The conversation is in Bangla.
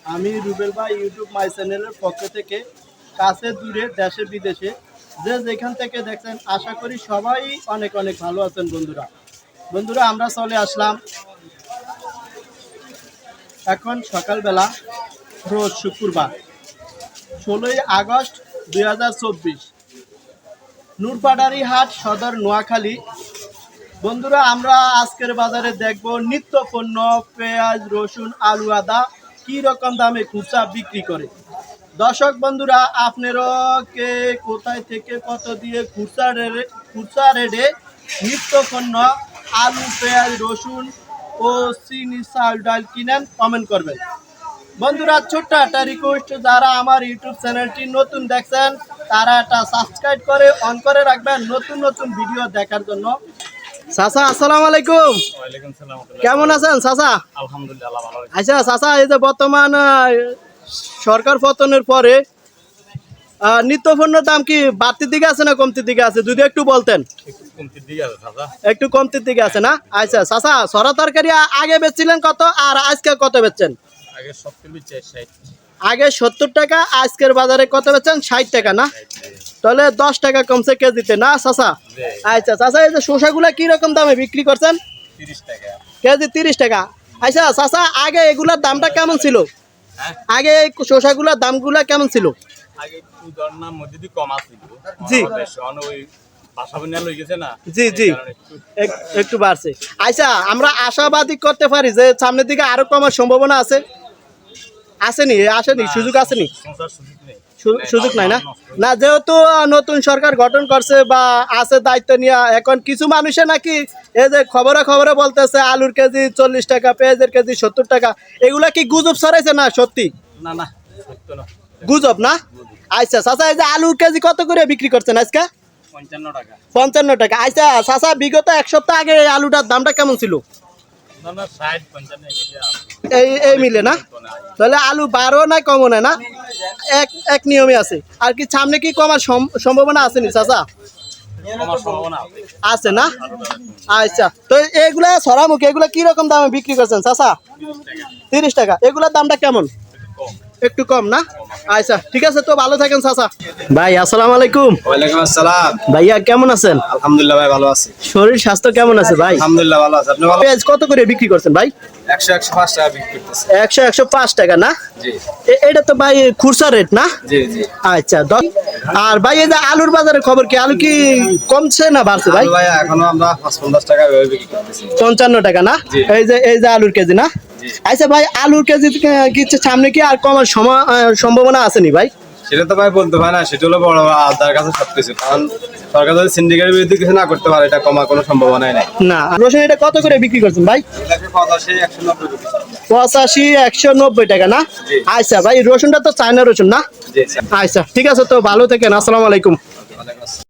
আমি রুবেল ভাই ইউটিউব মাই চ্যানেলের পক্ষ থেকে কাছে দূরে দেশে বিদেশে যে যেখান থেকে দেখছেন আশা করি সবাই অনেক অনেক ভালো আছেন বন্ধুরা আমরা চলে আসলাম এখন সকালবেলা রোজ শুক্রবার 16ই আগস্ট 2024 নূরপাড়ারি হাট সদর নোয়াখালী। বন্ধুরা আমরা আজকের বাজারে দেখব নিত্য পণ্য পেঁয়াজ রসুন আলু আদা কি রকম দামে খুচরা বিক্রি করে। দর্শক বন্ধুরা আপনারা কে কোথায় থেকে কত দিয়ে খুচরা রেটে নিত্য পণ্য আলু পেঁয়াজ রসুন ও চিনি চাল ডাল কিনেন কমেন্ট করবেন। বন্ধুরা ছোট্ট একটা রিকোয়েস্ট, যারা আমার ইউটিউব চ্যানেলটি নতুন দেখছেন তারা এটা সাবস্ক্রাইব করে অন করে রাখবেন নতুন নতুন ভিডিও দেখার জন্য। চাচা আসসালামু আলাইকুম। ওয়ালাইকুম সালাম। কেমন আছেন চাচা? আলহামদুলিল্লাহ ভালো আছি। আচ্ছা চাচা, এই যে বর্তমান সরকার পতনের পরে নিত্য পণ্যের দাম কি বাড়তির দিকে আছে না কমতির দিকে আছে, যদি একটু বলতেন। একটু কমতির দিকে আছে চাচা। একটু কমতির দিকে আছে না? আচ্ছা চাচা, সরা তরকারি আগে বেচছিলেন কত আর আজকে কত বেচছেন? আগে 70 60। আগে 70 টাকা, আজকের বাজারে কত বেচছেন? 60 টাকা না? তাহলে 10 টাকা কমছে কেজিতে না চাচা? আচ্ছা চাচা, এই যে শসাগুলা কি রকম দামে বিক্রি করছেন? 30 টাকা কেজি 30 টাকা। আচ্ছা চাচা, আগে এগুলার দামটা কেমন ছিল? আগে এই শসাগুলার দামগুলা কেমন ছিল? আগে একটু দরনাম মধ্যে দিয়ে কম আছে জি ওই বাসা বানিয়ে লই গেছে না। জি জি একটু বাড়ছে। আচ্ছা আমরা আশাবাদী করতে পারি যে সামনের দিকে আরো কমার সম্ভাবনা আছে? আসেনি সুযোগ আসেনি? সুযোগ নাই না? না, যেহেতু নতুন সরকার গঠন করছে বা আছে দায়িত্ব নিয়ে, এখন কিছু মানুষে নাকি এই যে খবরে বলতেছে আলুর কেজি 40 টাকা পেঁয়াজের কেজি 70 টাকা, এগুলা কি গুজব ছড়াইছে না সত্যি? না না সত্য না, গুজব না? আচ্ছা চাচা, এই যে আলুর কেজি কত করে বিক্রি করছেন আজকে? 55 টাকা। 55 টাকা। আচ্ছা চাচা, বিগত এক সপ্তাহ আগে এই আলুটার দামটা কেমন ছিল? না না 60 55 এই মিলে না? তাহলে আলু বাড়ো না কমও না এক নিয়মে আছে। আর কি সামনে কি কমার সম্ভাবনা আছে নি চাচা? কমার সম্ভাবনা আছে না? আচ্ছা, তো এগুলা সরামুখী এগুলা কি রকম দামে বিক্রি করছেন চাচা? 30 টাকা। এগুলার দামটা কেমন? একটু কম না? আচ্ছা ঠিক আছে, তো ভালো থাকেন চাচা। ভাই আসসালামু আলাইকুম। ওয়ালাইকুম আসসালাম। ভাইয়া কেমন আছেন? আলহামদুলিল্লাহ ভাই ভালো আছি। শরীর স্বাস্থ্য কেমন আছে ভাই? আলহামদুলিল্লাহ ভালো আছে। আপনি ভালো? পেঁয়াজ কত করে বিক্রি করছেন ভাই? 100 105 টাকা বিক্রি করতেছে। 100 105 টাকা না? জি এটা তো ভাই খুচরা রেট না? জি জি। আচ্ছা আর ভাই এই যে আলুর বাজারের খবর কি? আলু কি কমছে না বাড়ছে ভাই? ভাই এখনো আমরা 55 টাকা বিক্রি করতেছি। 55 টাকা না? এই যে আলুর কেজি না? আচ্ছা ভাই, আলুর কেজি কি সামনে কি আর কমার সম্ভাবনা আছে নি ভাই? সেটা তো ভাই বলতে পারে না, সেটা হলো বড় আদার কাছে সবকিছু। কারণ সরকার যদি সিন্ডিকেটের বিরুদ্ধে কিছু না করতে পারে, এটা কমার কোনো সম্ভাবনাই নাই। না, রসুন এটা কত করে বিক্রি করছেন ভাই? 85 190 টাকা না? আচ্ছা ভাই, রসুনটা তো চায়না রসুন না? আচ্ছা ঠিক আছে, তো ভালো থাকেন। আসসালামু আলাইকুম।